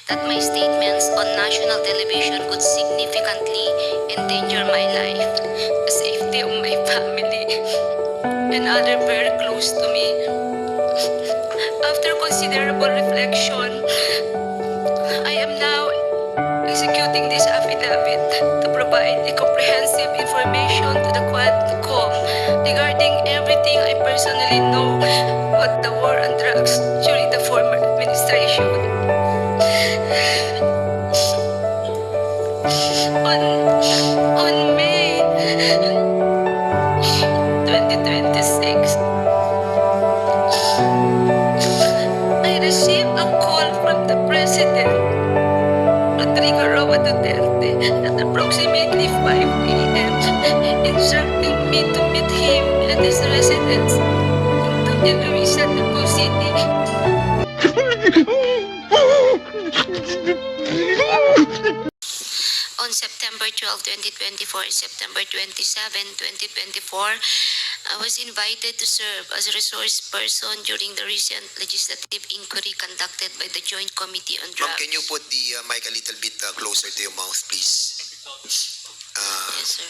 that my statements on national television could significantly endanger my life, the safety of my family, and other very close to me. After considerable reflection, I am now executing this affidavit to provide a comprehensive information to the Quadcom regarding everything I personally know about the war on drugs during the former administration. On May 2026, I received a call from the President, Rodrigo Roa Duterte, at approximately 5 a.m., instructing me to meet him at his residence in Doña Luisa, Cebu City. On September 12, 2024 and September 27, 2024, I was invited to serve as a resource person during the recent legislative inquiry conducted by the Joint Committee on Ma'am, Drugs. can you put the mic a little bit closer to your mouth, please? Yes, sir.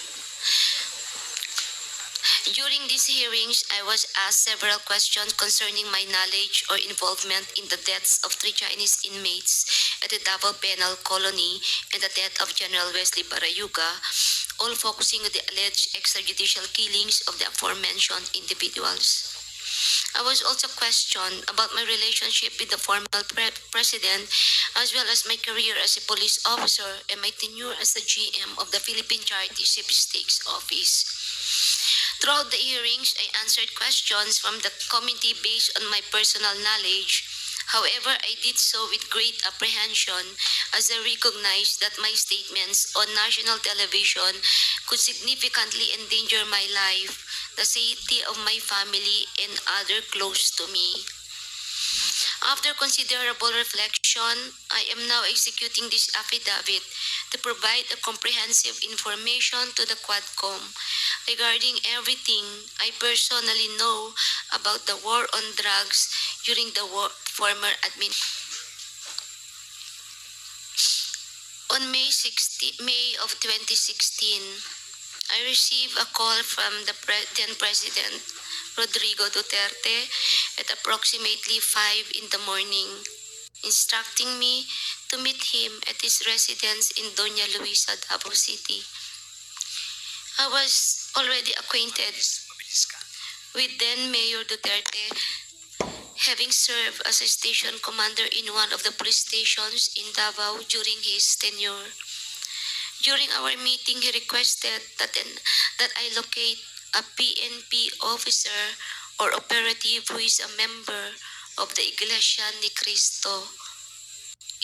During these hearings, I was asked several questions concerning my knowledge or involvement in the deaths of 3 Chinese inmates at the Davao Penal Colony and the death of General Wesley Barayuga, all focusing on the alleged extrajudicial killings of the aforementioned individuals. I was also questioned about my relationship with the former president, as well as my career as a police officer and my tenure as the GM of the Philippine Charity Sweepstakes Office. Throughout the hearings, I answered questions from the committee based on my personal knowledge. However, I did so with great apprehension as I recognized that my statements on national television could significantly endanger my life, the safety of my family, and other close to me. After considerable reflection, I am now executing this affidavit to provide a comprehensive information to the Quadcom regarding everything I personally know about the war on drugs during the former administration. On May of 2016, I received a call from the then President Rodrigo Duterte at approximately 5 in the morning, instructing me to meet him at his residence in Doña Luisa, Davao City. I was already acquainted with then Mayor Duterte, having served as a station commander in one of the police stations in Davao during his tenure. During our meeting, he requested that I locate a PNP officer or operative who is a member of the Iglesia ni Cristo,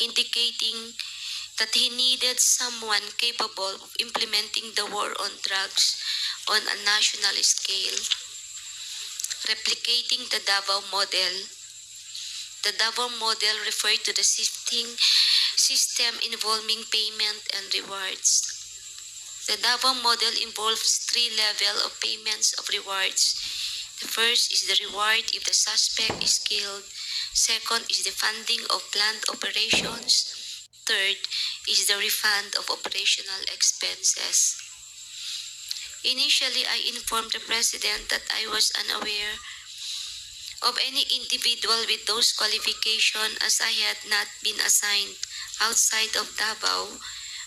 indicating that he needed someone capable of implementing the war on drugs on a national scale, replicating the Davao model. The Davao model referred to the system involving payment and rewards. The Davao model involves 3 levels of payments of rewards. The first is the reward if the suspect is killed. Second is the funding of planned operations. Third is the refund of operational expenses. Initially, I informed the President that I was unaware of any individual with those qualifications as I had not been assigned outside of Davao,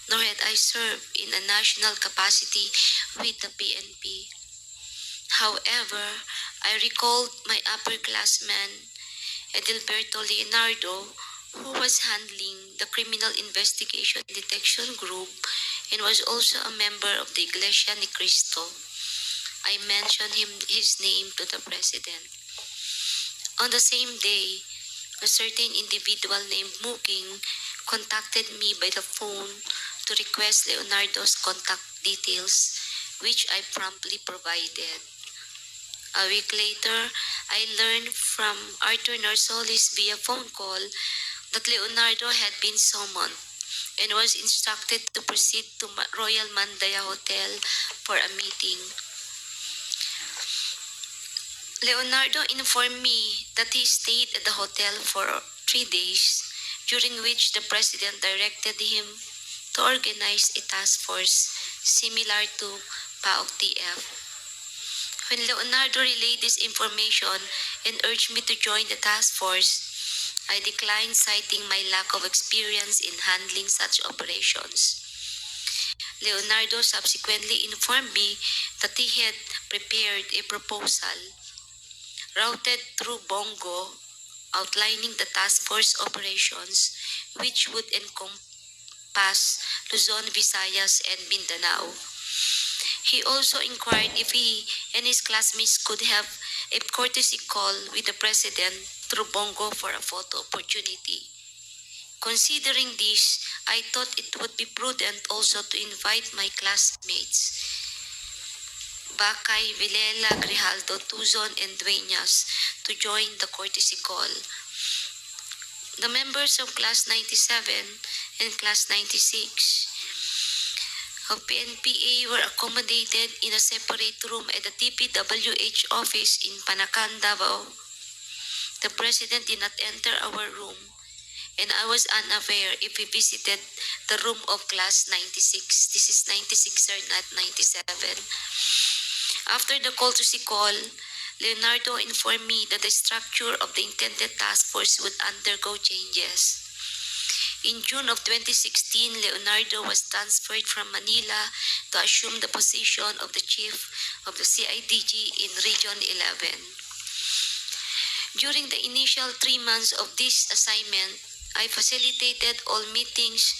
nor had I served in a national capacity with the PNP. However, I recalled my upperclassman, Edilberto Leonardo, who was handling the Criminal Investigation Detection Group and was also a member of the Iglesia ni Cristo. I mentioned his name to the President. On the same day, a certain individual named Muking contacted me by the phone to request Leonardo's contact details, which I promptly provided. A week later, I learned from Arthur Narsolis via phone call that Leonardo had been summoned and was instructed to proceed to Royal Mandaya Hotel for a meeting. Leonardo informed me that he stayed at the hotel for 3 days during which the President directed him to organize a task force similar to PAOK-TF. When Leonardo relayed this information and urged me to join the task force, I declined, citing my lack of experience in handling such operations. Leonardo subsequently informed me that he had prepared a proposal routed through Bongo outlining the task force operations, which would encompass Luzon, Visayas, and Mindanao. He also inquired if he and his classmates could have a courtesy call with the President through Bongo for a photo opportunity. Considering this, I thought it would be prudent also to invite my classmates, Bakay, Vilela, Grijaldo, Tuzon, and Dueñas, to join the courtesy call. The members of Class 97 and Class 96 of PNPA were accommodated in a separate room at the TPWH office in Panacan, Davao. The President did not enter our room, and I was unaware if he visited the room of Class 96. This is 96, sir, not 97. After the courtesy call, Leonardo informed me that the structure of the intended task force would undergo changes. In June of 2016, Leonardo was transferred from Manila to assume the position of the chief of the CIDG in Region 11. During the initial 3 months of this assignment, I facilitated all meetings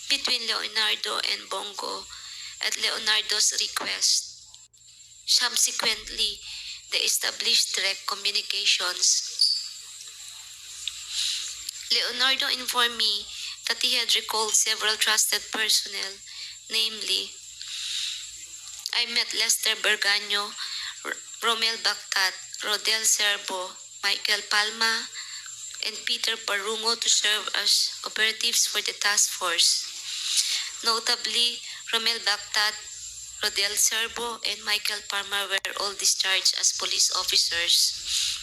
between Leonardo and Bongo at Leonardo's request. Subsequently, they established direct communications. Leonardo informed me that he had recalled several trusted personnel, namely, I met Lester Berganyo, Romel Bactat, Rodel Serbo, Michael Palma, and Peter Parungo to serve as operatives for the task force. Notably, Romel Bactat, Rodel Serbo, and Michael Palma were all discharged as police officers.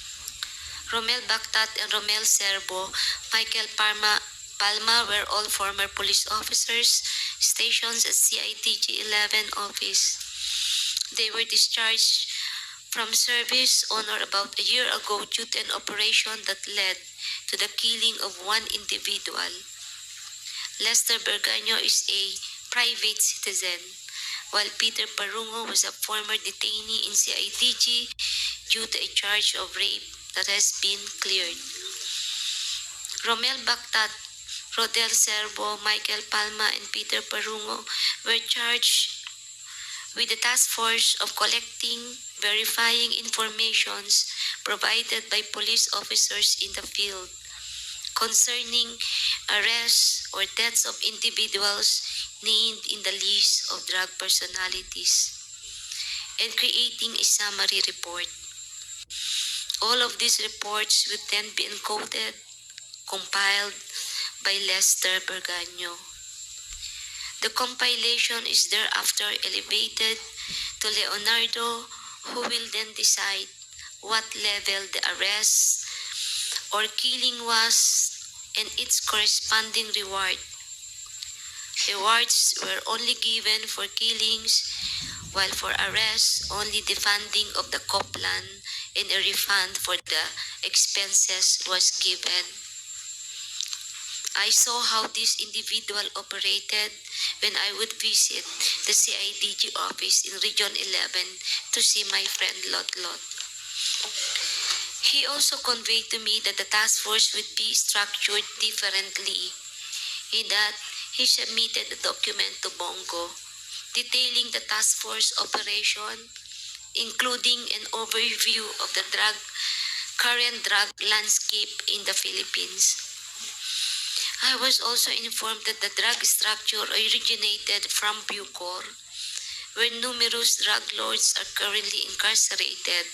Romel Bactat and Romel Serbo, Michael Palma were all former police officers stationed at CIDG 11 office. They were discharged from service on or about a year ago due to an operation that led to the killing of one individual. Lester Berganyo is a private citizen, while Peter Parungo was a former detainee in CIDG due to a charge of rape that has been cleared. Romel Bactat, Rodel Serbo, Michael Palma, and Peter Parungo were charged with the task force of collecting, verifying informations provided by police officers in the field concerning arrests or deaths of individuals named in the list of drug personalities, and creating a summary report. All of these reports would then be encoded, compiled by Lester Berganyo. The compilation is thereafter elevated to Leonardo, who will then decide what level the arrest or killing was and its corresponding reward. Rewards were only given for killings, while for arrests, only the funding of the Coplan and a refund for the expenses was given. I saw how this individual operated when I would visit the CIDG office in Region 11 to see my friend Lot Lot. He also conveyed to me that the task force would be structured differently, in that he submitted a document to Bongo detailing the task force operation, including an overview of the current drug landscape in the Philippines. I was also informed that the drug structure originated from Bucor, where numerous drug lords are currently incarcerated,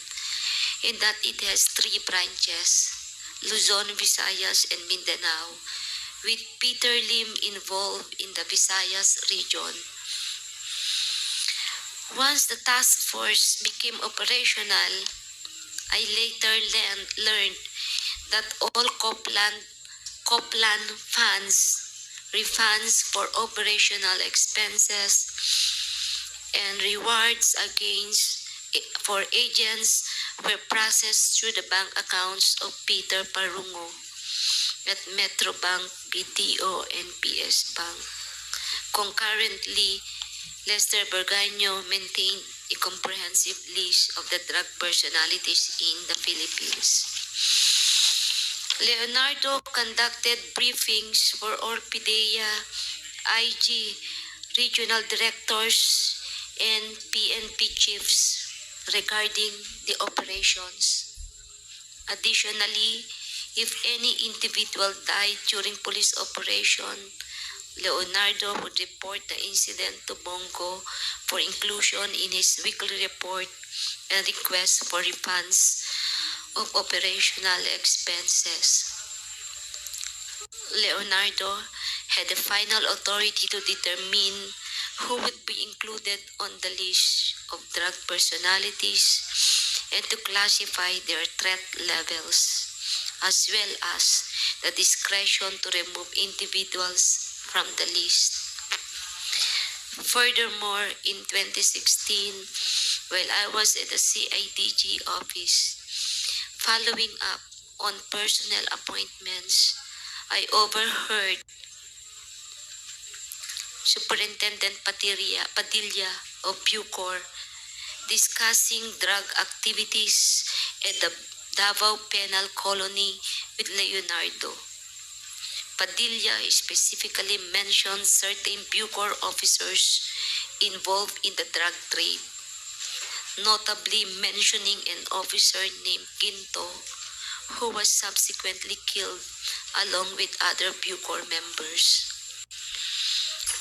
and that it has 3 branches, Luzon, Visayas, and Mindanao, with Peter Lim involved in the Visayas region. Once the task force became operational, I later learned that all COPLAN funds, refunds for operational expenses, and rewards for agents were processed through the bank accounts of Peter Parungo at Metrobank, BDO, and PS Bank. Concurrently, Lester Berganyo maintained a comprehensive list of the drug personalities in the Philippines. Leonardo conducted briefings for Orpidea, IG, regional directors, and PNP chiefs regarding the operations. Additionally, if any individual died during police operation, Leonardo would report the incident to Bongo for inclusion in his weekly report and request for refunds of operational expenses. Leonardo had the final authority to determine who would be included on the list of drug personalities and to classify their threat levels, as well as the discretion to remove individuals from the list. Furthermore, in 2016, while I was at the CIDG office, following up on personnel appointments, I overheard Superintendent Padilla of Bucor discussing drug activities at the Davao Penal Colony with Leonardo. Padilla specifically mentioned certain Bucor officers involved in the drug trade, notably mentioning an officer named Ginto, who was subsequently killed along with other Bucor members.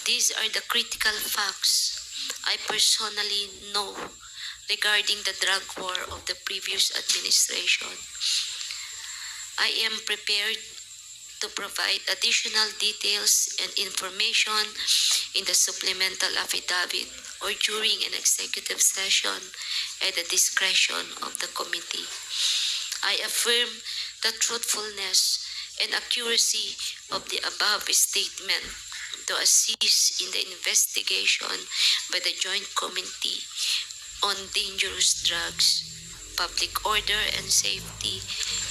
These are the critical facts I personally know regarding the drug war of the previous administration. I am prepared to provide additional details and information in the supplemental affidavit or during an executive session at the discretion of the committee. I affirm the truthfulness and accuracy of the above statement to assist in the investigation by the Joint Committee on Dangerous Drugs, Public Order and Safety,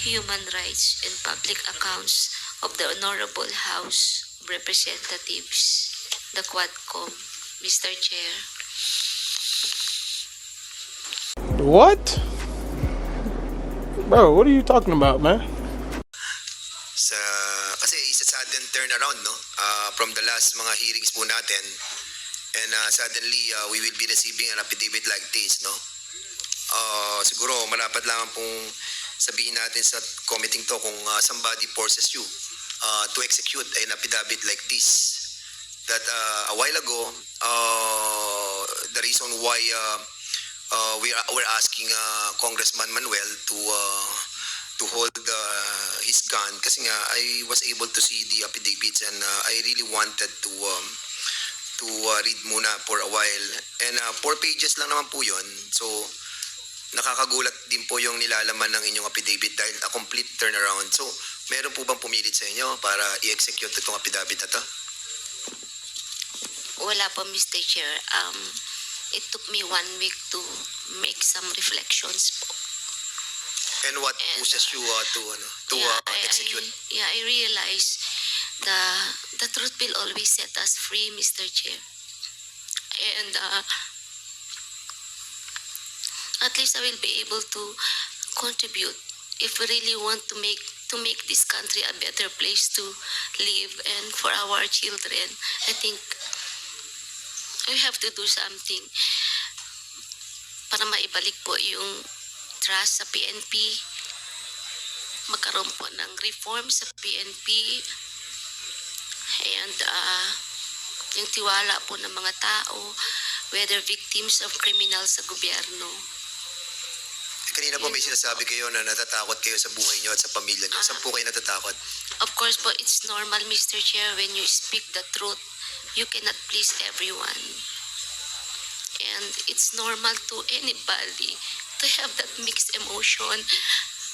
Human Rights, and Public Accounts of the Honorable House of Representatives, the Quadcom. Mr. Chair. What? Bro, what are you talking about, man? Kasi it's a sudden turnaround, no? From the last mga hearings po natin. And suddenly, we will be receiving an affidavit like this, no? Siguro, malapat lang pong sabihin natin sa committee to kung somebody forces you to execute an affidavit like this. That a while ago, the reason why we're asking Congressman Manuel to hold his gun kasi nga I was able to see the affidavits and I really wanted to read muna for a while. And 4 pages lang naman po yun. So, nakakagulat din po yung nilalaman ng inyong affidavit dahil a complete turnaround. So, meron po bang pumilit sa inyo para i-execute itong affidavit na to? Wala po, Mr. Chair. It took me 1 week to make some reflections po. And what pushes you to execute? I realize the truth will always set us free, Mr. Chair. And at least I will be able to contribute if we really want to make this country a better place to live and for our children. I think we have to do something para maibalik po yung trust sa PNP, magkaroon po ng reform sa PNP, and yung tiwala po ng mga tao, whether victims of criminals sa gobyerno. Kanina po may sinasabi kayo na natatakot kayo sa buhay nyo at sa pamilya nyo. Saan po kayo natatakot? Of course po, it's normal, Mr. Chair, when you speak the truth, you cannot please everyone. And it's normal to anybody to have that mixed emotion.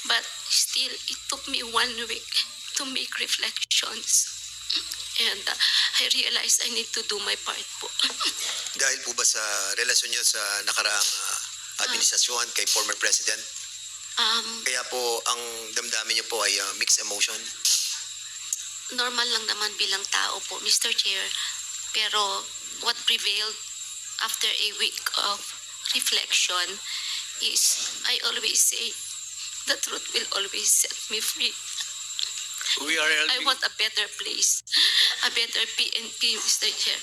But still, it took me 1 week to make reflection elections. And I realized I need to do my part po. Dahil po ba sa relasyon niyo sa nakaraang administrasyon kay former president? Kaya po ang damdamin niyo po ay mixed emotion? Normal lang naman bilang tao po, Mr. Chair. Pero what prevailed after a week of reflection is I always say the truth will always set me free. We are I helping. want a better place, a better PNP, Mr. Chair.